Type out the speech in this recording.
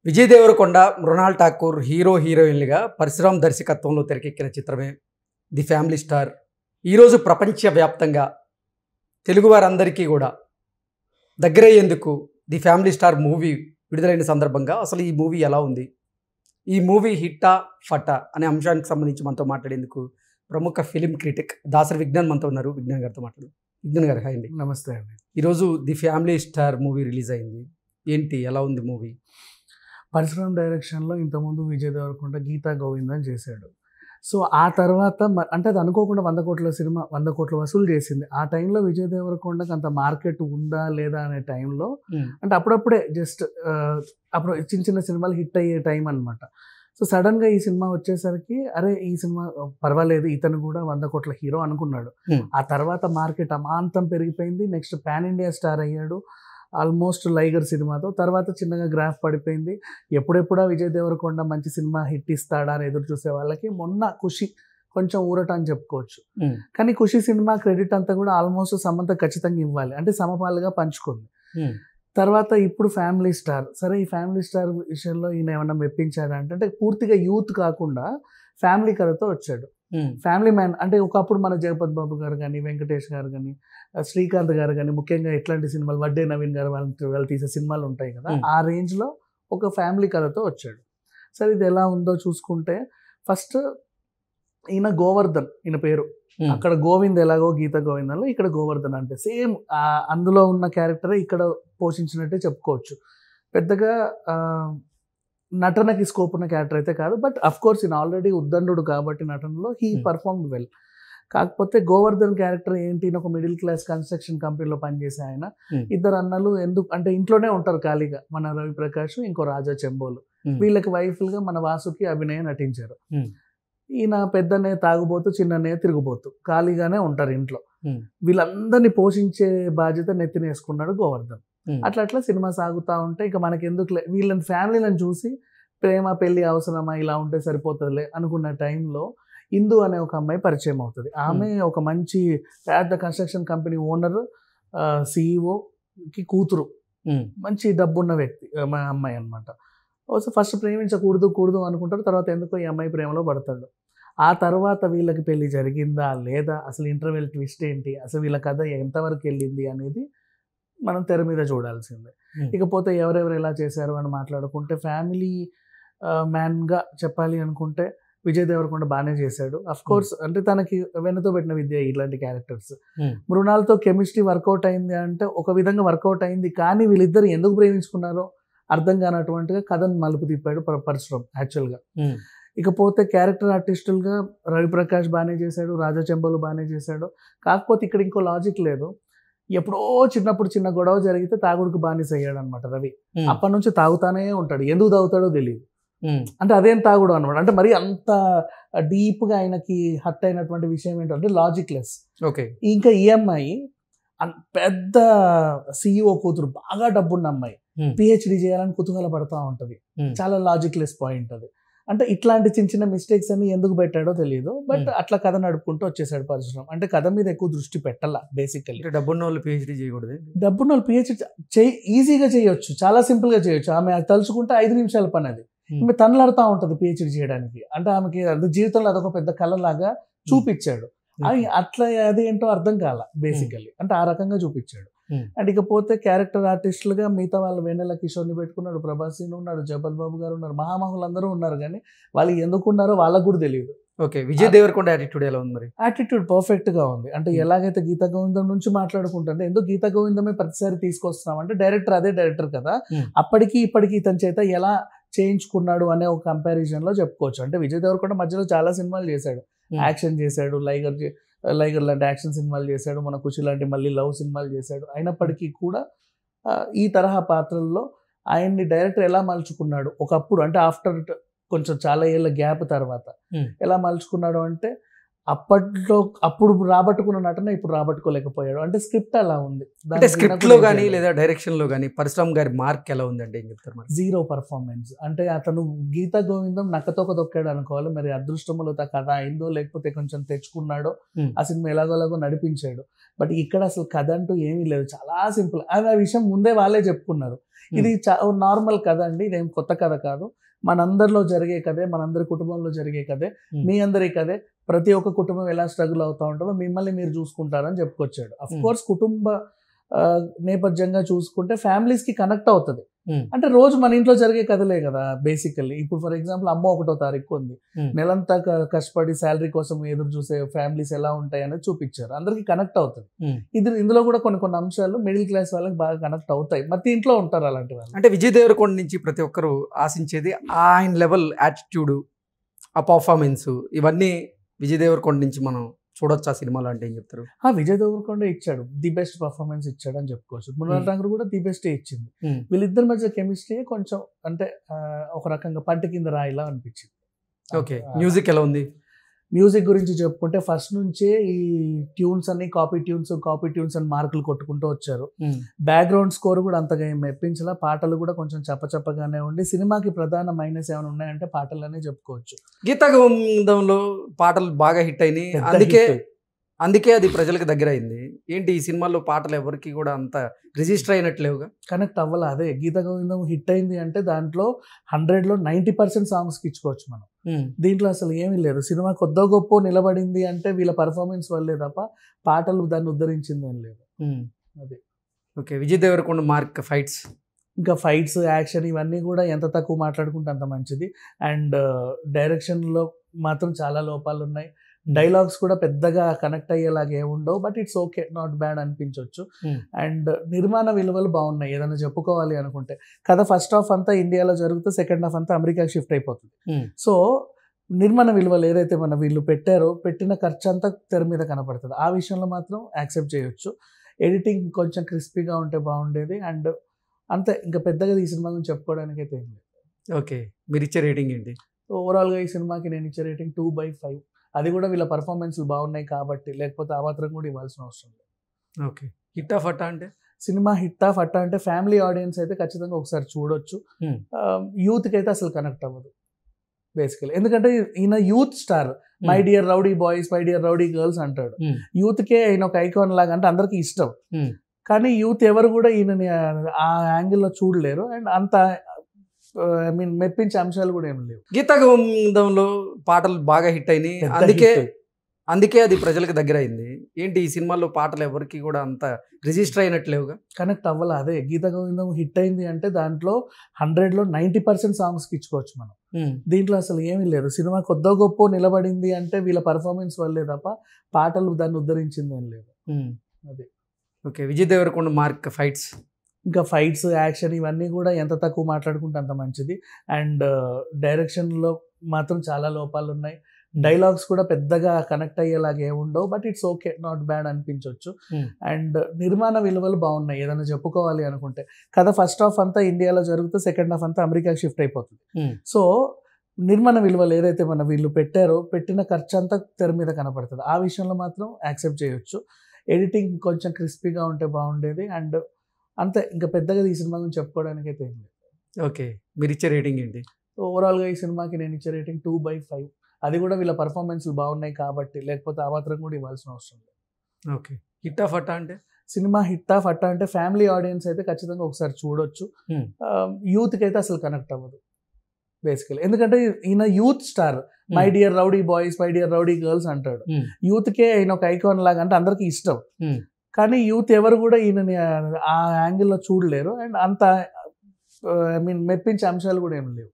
Vijay Devarakonda, Mrunal Thakur hero హీరోయిన్లుగా పరశురామ్ దర్శకత్వంలో తెరకెక్కిన చిత్రమే ది ఫ్యామిలీ స్టార్. ఈరోజు ప్రపంచవ్యాప్తంగా తెలుగువారందరికీ కూడా దగ్గరయ్యేందుకు ది ఫ్యామిలీ స్టార్ మూవీ విడుదలైన సందర్భంగా అసలు ఈ మూవీ ఎలా ఉంది, ఈ మూవీ హిట్టా ఫటా అనే అంశానికి సంబంధించి మనతో మాట్లాడేందుకు ప్రముఖ ఫిలిం క్రిటిక్ దాసరి విజ్ఞాన్ మనతో ఉన్నారు. విజ్ఞాన్ గారితో మాట్లాడు. విజ్ఞాన్ గారు హాయ్ అండి. నమస్తే అండి. ఈరోజు the family star movie release అయింది. ఏంటి, ఎలా ఉంది మూవీ? పరశురామ్ డైరెక్షన్లో ఇంతకుముందు విజయ్ దేవరకొండ గీతా గోవిందం చేశాడు. సో ఆ తర్వాత అంటే అది అనుకోకుండా 100 కోట్ల సినిమా 100 కోట్లు వసూలు చేసింది. ఆ టైంలో విజయ్ దేవరకొండకి అంత మార్కెట్ ఉందా లేదా అనే టైంలో అంటే అప్పుడప్పుడే జస్ట్ అప్పుడు చిన్న చిన్న సినిమాలు హిట్ అయ్యే టైం అనమాట. సో సడన్గా ఈ సినిమా వచ్చేసరికి అరే ఈ సినిమా పర్వాలేదు, ఇతను కూడా 100 కోట్ల హీరో అనుకున్నాడు. ఆ తర్వాత మార్కెట్ అమాంతం పెరిగిపోయింది. నెక్స్ట్ పాన్ ఇండియా స్టార్ అయ్యాడు ఆల్మోస్ట్ లైగర్ సినిమాతో. తర్వాత చిన్నగా గ్రాఫ్ పడిపోయింది. ఎప్పుడెప్పుడా విజయ్ దేవరకొండ మంచి సినిమా హిట్ ఇస్తాడా అని ఎదురు చూసే వాళ్ళకి మొన్న ఖుషి కొంచెం ఊరట అని చెప్పుకోవచ్చు. కానీ ఖుషి సినిమా క్రెడిట్ అంతా కూడా ఆల్మోస్ట్ సమంత ఖచ్చితంగా ఇవ్వాలి, అంటే సమపాలుగా పంచుకుంది. తర్వాత ఇప్పుడు ఫ్యామిలీ స్టార్. సరే ఈ ఫ్యామిలీ స్టార్ విషయంలో ఈయన ఏమన్నా మెప్పించాడా అంటే పూర్తిగా యూత్ కాకుండా ఫ్యామిలీ కథతో వచ్చాడు. ఫ్యామిలీ మ్యాన్ అంటే ఒకప్పుడు మన జగపతి బాబు గారు కానీ, వెంకటేష్ గారు కానీ, శ్రీకాంత్ గారు కానీ, ముఖ్యంగా ఇట్లాంటి సినిమాలు వడ్డే నవీన్ గారు వాళ్ళు తీసే సినిమాలు ఉంటాయి కదా, ఆ రేంజ్లో ఒక ఫ్యామిలీ కథతో వచ్చాడు. సరే ఇది ఎలా ఉందో చూసుకుంటే ఫస్ట్ ఈయన గోవర్ధన్, ఈయన పేరు. అక్కడ గోవింద్ ఎలాగో గీత గోవిందంలో ఇక్కడ గోవర్ధన్ అంటే సేమ్ అందులో ఉన్న క్యారెక్టరే ఇక్కడ పోషించినట్టే చెప్పుకోవచ్చు. పెద్దగా నటనకి స్కోప్ ఉన్న క్యారెక్టర్ అయితే కాదు, బట్ అఫ్ కోర్స్ ఈయన ఆల్రెడీ ఉద్దండు కాబట్టి నటనలో హీ పర్ఫార్మ్డ్ వెల్. కాకపోతే గోవర్ధన్ క్యారెక్టర్ ఏంటి, ఒక మిడిల్ క్లాస్ కన్స్ట్రక్షన్ కంపెనీలో పనిచేసే ఆయన. ఇద్దరు అన్నలు ఎందుకు అంటే ఇంట్లోనే ఉంటారు ఖాళీగా, మన రవి ప్రకాష్ ఇంకో రాజా చెంబోలు. వీళ్ళకి వైఫ్లుగా మన వాసుకి అభినయ నటించారు. ఈయన పెద్దనే తాగుబోతూ, చిన్ననే తిరుగుబోతూ, ఖాళీగానే ఉంటారు ఇంట్లో. వీళ్ళందరినీ పోషించే బాధ్యత నెత్తినేసుకున్నాడు గోవర్ధన్. అట్లా అట్లా సినిమా సాగుతూ ఉంటే ఇక మనకి ఎందుకు వీళ్ళని ఫ్యామిలీలను చూసి ప్రేమ పెళ్లి అవసరమా, ఇలా ఉంటే సరిపోతుందిలే అనుకున్న టైంలో ఇందు అనే ఒక అమ్మాయి పరిచయం అవుతుంది. ఆమె ఒక మంచి పెద్ద కన్స్ట్రక్షన్ కంపెనీ ఓనర్, సిఇఓకి కూతురు, మంచి డబ్బున్న వ్యక్తి మా అమ్మాయి అనమాట. సో ఫస్ట్ ప్రేమించకూడదు అనుకుంటారు. తర్వాత ఎందుకో ఈ అమ్మాయి ప్రేమలో పడతాడు. ఆ తర్వాత వీళ్ళకి పెళ్లి జరిగిందా లేదా, అసలు ఇంటర్వెల్ ట్విస్ట్ ఏంటి, అసలు వీళ్ళ కథ ఎంతవరకు వెళ్ళింది అనేది మనం తెర మీద చూడాల్సిందే. ఇకపోతే ఎవరెవరు ఎలా చేశారు అని మాట్లాడుకుంటే ఫ్యామిలీ మ్యాన్గా చెప్పాలి అనుకుంటే విజయ్ దేవరకొండ బాగానే చేశాడు. అఫ్ కోర్స్ అంటే తనకి వెన్నతో పెట్టిన విద్య ఇట్లాంటి క్యారెక్టర్స్. మృణాల్తో కెమిస్ట్రీ వర్కౌట్ అయింది అంటే ఒక విధంగా వర్కౌట్ అయింది, కానీ వీళ్ళిద్దరు ఎందుకు ప్రేమించుకున్నారో అర్థం కానటువంటిగా కథను మలుపు తిప్పాడు పరశురామ్ యాక్చువల్గా. ఇకపోతే క్యారెక్టర్ ఆర్టిస్టులుగా రవి ప్రకాష్ బాగానే చేశాడు, రాజా చెంబోలు బాగానే చేశాడు. కాకపోతే ఇక్కడ ఇంకో లాజిక్ లేదు. ఎప్పుడో చిన్నప్పుడు చిన్న గొడవ జరిగితే తాగుడుకు బానిస అయ్యాడు అనమాట రవి. అప్పటి నుంచి తాగుతానే ఉంటాడు, ఎందుకు తాగుతాడో తెలియదు. అంటే అదేం తాగుడు అనమాట. అంటే మరి అంత డీప్గా ఆయనకి హర్ట్ అయినటువంటి విషయం ఏంటంటే లాజిక్ లెస్. ఓకే. ఇంకా ఈ అమ్మాయి పెద్ద సిఇఓ కూతురు, బాగా డబ్బున్న అమ్మాయి, పిహెచ్డి చేయాలని కుతూహల పడతా ఉంటుంది. చాలా లాజిక్ లెస్ పాయింట్ అది. అంటే ఇట్లాంటి చిన్న చిన్న మిస్టేక్స్ అన్ని ఎందుకు పెట్టాడో తెలియదు, బట్ అట్లా కథ నడుపుకుంటూ వచ్చేసాడు పరశురామ్. అంటే కథ మీద ఎక్కువ దృష్టి పెట్టాల. బేసికల్లీ డబ్బున్న వాళ్ళు పిహెచ్డి చేయకూడదు. డబ్బున్న వాళ్ళు పిహెచ్డి ఈజీగా చేయొచ్చు, చాలా సింపుల్గా చేయొచ్చు. ఆమె తలుచుకుంటే 5 నిమిషాల పని అది. ఆమె తనలాడుతూ ఉంటుంది పిహెచ్డి చేయడానికి. అంటే ఆమెకి జీవితంలో అదొక పెద్ద కళలాగా చూపించాడు. అట్లా అదేంటో అర్థం కాల బేసికల్లీ, అంటే ఆ రకంగా చూపించాడు. అండ్ ఇకపోతే క్యారెక్టర్ ఆర్టిస్టులుగా మిగతా వాళ్ళు వెన్నెల కిషోర్ని పెట్టుకున్నాడు, ప్రభాస్ని ఉన్నాడు, జగపతి బాబు గారు ఉన్నారు, మహామహులు అందరూ ఉన్నారు. కానీ వాళ్ళు ఎందుకు ఉన్నారో వాళ్ళకు కూడా తెలియదు. ఓకే. విజయ్ దేవరకొండ యాటిట్యూడ్ ఎలా ఉంది మరి? యాటిట్యూడ్ పర్ఫెక్ట్గా ఉంది. అంటే ఎలాగైతే గీతా గోవిందం నుంచి మాట్లాడుకుంటుంటే ఎందుకు గీతా గోవిందమే ప్రతిసారి తీసుకొస్తున్నాం అంటే డైరెక్టర్ అదే డైరెక్టర్ కదా, అప్పటికి ఇప్పటికి ఇతని చేత ఎలా చేయించుకున్నాడు అనే ఒక కంపారిజన్లో చెప్పుకోవచ్చు. అంటే విజయ్ దేవరకొండ మధ్యలో చాలా సినిమాలు చేశాడు, యాక్షన్ చేశాడు, లైగర్ లాంటి యాక్షన్ సినిమాలు చేశాడు, మన ఖుషి లాంటి మళ్ళీ లవ్ సినిమాలు చేశాడు. అయినప్పటికీ కూడా ఈ తరహా పాత్రల్లో ఆయన్ని డైరెక్టర్ ఎలా మలుచుకున్నాడు ఒకప్పుడు, అంటే ఆఫ్టర్ కొంచెం చాలా ఏళ్ళ గ్యాప్ తర్వాత ఎలా మలుచుకున్నాడు అంటే అప్పుడు రాబట్టుకున్న నటన ఇప్పుడు రాబట్టుకోలేకపోయాడు. అంటే స్క్రిప్ట్ అలా ఉంది. అంటే స్క్రిప్ట్ లో కానీ లేదా డైరెక్షన్ లో కానీ పరశురామ్ గారి మార్క్ ఎలా ఉందంటే ఏం చెప్తారు? Zero performance. అంటే అతను గీతా గోవిందం నక్కతోక దొక్కాడు అనుకోవాలి. మరి అదృష్టములో కథ అయిందో లేకపోతే కొంచెం తెచ్చుకున్నాడో, ఆ సినిమా ఎలాగోలాగో నడిపించాడు. బట్ ఇక్కడ అసలు కథ అంటూ ఏమీ లేదు, చాలా సింపుల్. ఆ విషయం ముందే వాళ్ళే చెప్పుకున్నారు. ఇది నార్మల్ కథ అండి, ఇదేం కొత్త కథ కాదు, మనందరిలో జరిగే కథే, మనందరి కుటుంబంలో జరిగే కథే, మీ అందరి కథే, ప్రతి ఒక్క కుటుంబం ఎలా స్ట్రగుల్ అవుతూ ఉంటుందో మిమ్మల్ని మీరు చూసుకుంటారని చెప్పుకొచ్చాడు. అఫ్ కోర్స్ కుటుంబ నేపథ్యంగా చూసుకుంటే ఫ్యామిలీస్ కి కనెక్ట్ అవుతుంది. అంటే రోజు మన ఇంట్లో జరిగే కథలే కదా బేసికల్లీ. ఇప్పుడు ఫర్ ఎగ్జాంపుల్ అమ్మ 1వ తారీఖు ఉంది, నెలంతా కష్టపడి శాలరీ కోసం ఎదురు చూసే ఫ్యామిలీస్ ఎలా ఉంటాయి అనేది చూపించారు, అందరికి కనెక్ట్ అవుతుంది. ఇందులో కూడా కొన్ని అంశాలు మిడిల్ క్లాస్ వాళ్ళకి బాగా కనెక్ట్ అవుతాయి, ప్రతి ఇంట్లో ఉంటారు అలాంటి వాళ్ళు. అంటే విజయ్ దేవరకొండ నుంచి ప్రతి ఒక్కరు ఆశించేది ఆయన లెవెల్ యాటిట్యూడ్, ఆ పర్ఫార్మెన్స్, ఇవన్నీ విజయ్ దేవరకొండ నుంచి మనం చూడొచ్చు ఆ సినిమాలో అంటే ఏం చెప్తారు? విజయ్ దేవరకొండ ఇచ్చాడు, ది బెస్ట్ పర్ఫార్మెన్స్ ఇచ్చాడు అని చెప్పుకోవచ్చు. మృణాల్ ఠాకూర్ కూడా ది బెస్ట్ ఇచ్చింది. వీళ్ళిద్దరి మధ్య కెమిస్ట్రీ కొంచెం అంటే ఒక రకంగా పంట కింద రాయిలా అనిపించింది. ఓకే, మ్యూజిక్ ఎలా ఉంది? మ్యూజిక్ గురించి చెప్పుకుంటే ఫస్ట్ నుంచే ఈ ట్యూన్స్ అన్ని కాపీ ట్యూన్స్ అని మార్కులు కొట్టుకుంటూ వచ్చారు. బ్యాక్గ్రౌండ్ స్కోర్ కూడా అంతగా ఏం మెప్పించలా, పాటలు కూడా కొంచెం చప్పచప్పగానే ఉండి, సినిమాకి ప్రధాన మైనస్ ఏమైనా ఉన్నాయంటే పాటలనే చెప్పుకోవచ్చు. గీతా గోవిందంలో పాటలు బాగా హిట్ అయినాయి, అందుకే అది ప్రజలకు దగ్గర అయింది. ఏంటి ఈ సినిమాలో పాటలు ఎవరికి కూడా అంత రిజిస్టర్ అయినట్లేవుగా, కనెక్ట్ అవ్వాలి. అదే గీతా గోవిందం హిట్ అయింది అంటే దాంట్లో 100లో 90% సాంగ్స్కి ఇచ్చుకోవచ్చు మనం. దీంట్లో అసలు ఏమీ లేదు. సినిమా కొద్దో గొప్ప నిలబడింది అంటే వీళ్ళ పర్ఫార్మెన్స్ వల్లే తప్ప పాటలు దాన్ని ఉద్ధరించింది ఏం లేదు. అది okay. Vijay Deverakonda mark fights, ఇంకా ఫైట్స్, యాక్షన్ ఇవన్నీ కూడా ఎంత తక్కువ మాట్లాడుకుంటే అంత మంచిది. అండ్ డైరెక్షన్లో మాత్రం చాలా లోపాలు ఉన్నాయి. డైలాగ్స్ కూడా పెద్దగా కనెక్ట్ అయ్యేలాగా ఏముండవు, but it's okay, not bad అనిపించవచ్చు. అండ్ నిర్మాణ విలువలు బాగున్నాయి ఏదైనా చెప్పుకోవాలి అనుకుంటే. కథ ఫస్ట్ హాఫ్ అంతా ఇండియాలో జరుగుతూ సెకండ్ హాఫ్ అంతా అమెరికాకి షిఫ్ట్ అయిపోతుంది. సో నిర్మాణ విలువలు ఏదైతే వీళ్ళు పెట్టిన ఖర్చు అంతా తెర మీద కనపడుతుంది. ఆ విషయంలో మాత్రం యాక్సెప్ట్ చేయొచ్చు. ఎడిటింగ్ కొంచెం క్రిస్పీగా ఉంటే బాగుండేది. అండ్ అంతే, ఇంకా పెద్దగా ఈ సినిమా గురించి చెప్పుకోవడానికి అయితే ఏం లేదు. ఓకే, మీరు ఇచ్చే రేటింగ్ ఏంటి? ఓవరాల్గా ఈ సినిమాకి నేను ఇచ్చే రేటింగ్ 2/5. అది కూడా వీళ్ళ పర్ఫార్మెన్స్లు బాగున్నాయి కాబట్టి, లేకపోతే ఆ మాత్రం కూడా ఇవ్వాల్సిన అవసరం లేదు. ఓకే. హిట్ ఆఫ్ అట్టా అంటే సినిమా హిట్ ఆఫ్ అట్టా అంటే ఫ్యామిలీ ఆడియన్స్ అయితే ఖచ్చితంగా ఒకసారి చూడొచ్చు. యూత్కి అయితే అసలు కనెక్ట్ అవ్వదు బేసికలీ, ఎందుకంటే ఈయన youth star. My dear rowdy boys, my dear rowdy girls అంటాడు. యూత్కే ఈయన ఒక ఐకాన్ లాగా, అంటే అందరికీ ఇష్టం. కానీ యూత్ ఎవరు కూడా ఈయనని ఆ యాంగిల్లో చూడలేరు. అండ్ అంత మెప్పించే అంశాలు కూడా ఏమి లేవు. గీతా గోవిందంలో పాటలు బాగా హిట్ అయినాయి, అందుకే అది ప్రజలకు దగ్గర అయింది. ఏంటి ఈ సినిమాలో పాటలు ఎవరికి కూడా అంత రిజిస్టర్ అయినట్లేవుగా, కనెక్ట్ అవ్వాలి. అదే గీతా గోవిందం హిట్ అయింది అంటే దాంట్లో 100లో 90% సాంగ్స్కి ఇచ్చుకోవచ్చు మనం. దీంట్లో అసలు ఏమీ లేదు. సినిమా కొద్దో గొప్ప నిలబడింది అంటే వీళ్ళ పర్ఫార్మెన్స్ వల్లే తప్ప పాటలు దాన్ని ఉద్ధరించింది ఏం లేదు. అది okay. Vijay Deverakonda mark fights, ఇంకా ఫైట్స్, యాక్షన్ ఇవన్నీ కూడా ఎంత తక్కువ మాట్లాడుకుంటే అంత మంచిది. అండ్ డైరెక్షన్లో మాత్రం చాలా లోపాలు ఉన్నాయి. డైలాగ్స్ కూడా పెద్దగా కనెక్ట్ అయ్యేలాగా ఏముండవు, but it's okay, not bad అనిపించవచ్చు. అండ్ నిర్మాణ విలువలు బాగున్నాయి ఏదైనా చెప్పుకోవాలి అనుకుంటే. కథ ఫస్ట్ హాఫ్ అంతా ఇండియాలో జరుగుతూ సెకండ్ హాఫ్ అంతా అమెరికాకి షిఫ్ట్ అయిపోతుంది. సో నిర్మాణ విలువలు ఏదైతే వీళ్ళు పెట్టిన ఖర్చు అంతా తెర మీద కనపడుతుంది. ఆ విషయంలో మాత్రం యాక్సెప్ట్ చేయొచ్చు. ఎడిటింగ్ కొంచెం క్రిస్పీగా ఉంటే బాగుండేది. అండ్ అంతే, ఇంకా పెద్దగా ఈ సినిమా గురించి చెప్పుకోవడానికి అయితే ఏం లేదు. ఓకే, మీరు ఇచ్చే రేటింగ్ ఏంటి? ఓవరాల్గా ఈ సినిమాకి నేను ఇచ్చే రేటింగ్ 2/5. అది కూడా వీళ్ళ పర్ఫార్మెన్స్లు బాగున్నాయి కాబట్టి, లేకపోతే ఆ మాత్రం కూడా ఇవ్వాల్సిన అవసరం లేదు. ఓకే. హిట్ ఆఫ్ అట్టా అంటే సినిమా హిట్ ఆఫ్ అట్టా అంటే ఫ్యామిలీ ఆడియన్స్ అయితే ఖచ్చితంగా ఒకసారి చూడొచ్చు. యూత్కి అయితే అసలు కనెక్ట్ అవ్వదు బేసికలీ, ఎందుకంటే ఈయన youth star. My dear rowdy boys, my dear rowdy girls అంటాడు. యూత్కే ఈయన ఒక ఐకాన్ లాగా, అంటే అందరికీ ఇష్టం. కానీ యూత్ ఎవరు కూడా ఈయనని ఆ యాంగిల్లో చూడలేరు. అండ్ అంత మెప్పించే అంశాలు కూడా ఏమి లేవు.